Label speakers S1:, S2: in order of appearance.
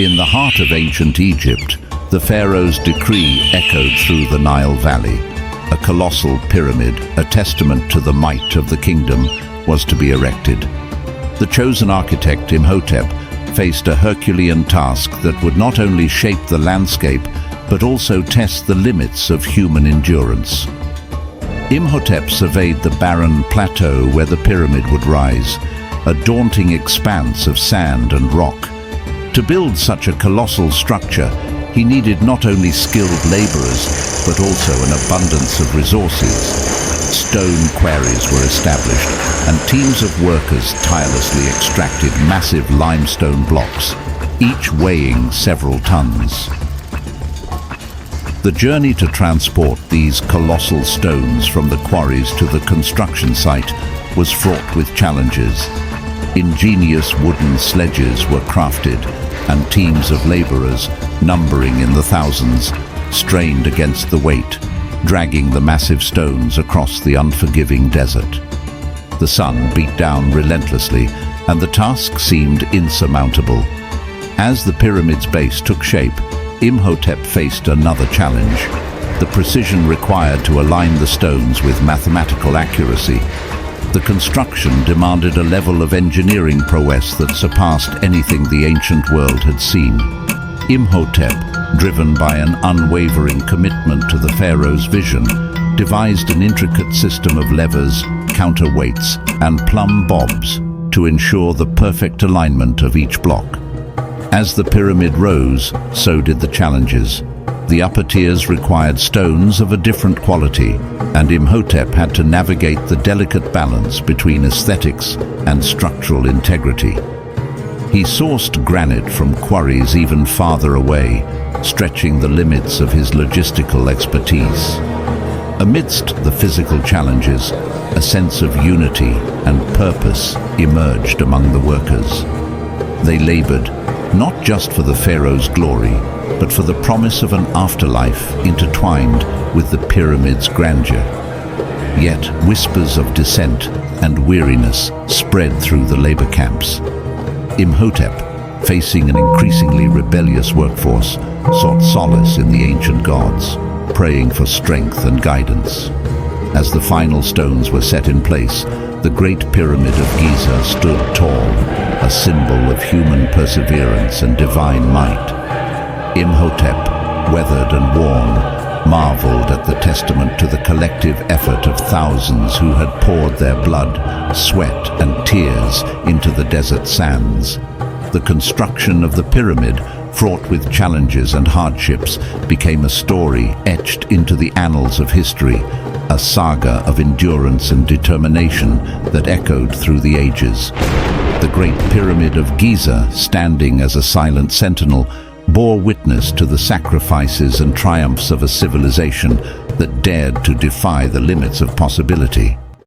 S1: In the heart of ancient Egypt, the pharaoh's decree echoed through the Nile Valley. A colossal pyramid, a testament to the might of the kingdom, was to be erected. The chosen architect, Imhotep, faced a Herculean task that would not only shape the landscape, but also test the limits of human endurance. Imhotep surveyed the barren plateau where the pyramid would rise, a daunting expanse of sand and rock. To build such a colossal structure, he needed not only skilled laborers, but also an abundance of resources. Stone quarries were established, and teams of workers tirelessly extracted massive limestone blocks, each weighing several tons. The journey to transport these colossal stones from the quarries to the construction site was fraught with challenges. Ingenious wooden sledges were crafted, and teams of laborers, numbering in the thousands, strained against the weight, dragging the massive stones across the unforgiving desert. The sun beat down relentlessly, and the task seemed insurmountable. As the pyramid's base took shape, Imhotep faced another challenge: the precision required to align the stones with mathematical accuracy. The construction demanded a level of engineering prowess that surpassed anything the ancient world had seen. Imhotep, driven by an unwavering commitment to the pharaoh's vision, devised an intricate system of levers, counterweights, and plumb bobs to ensure the perfect alignment of each block. As the pyramid rose, so did the challenges. The upper tiers required stones of a different quality, and Imhotep had to navigate the delicate balance between aesthetics and structural integrity. He sourced granite from quarries even farther away, stretching the limits of his logistical expertise. Amidst the physical challenges, a sense of unity and purpose emerged among the workers. They labored not just for the pharaoh's glory, but for the promise of an afterlife intertwined with the pyramid's grandeur. Yet whispers of dissent and weariness spread through the labor camps. Imhotep, facing an increasingly rebellious workforce, sought solace in the ancient gods, praying for strength and guidance. As the final stones were set in place, the Great Pyramid of Giza stood tall, a symbol of human perseverance and divine might. Imhotep, weathered and worn, marveled at the testament to the collective effort of thousands who had poured their blood, sweat, and tears into the desert sands. The construction of the pyramid, fraught with challenges and hardships, became a story etched into the annals of history, a saga of endurance and determination that echoed through the ages. The Great Pyramid of Giza, standing as a silent sentinel, bore witness to the sacrifices and triumphs of a civilization that dared to defy the limits of possibility.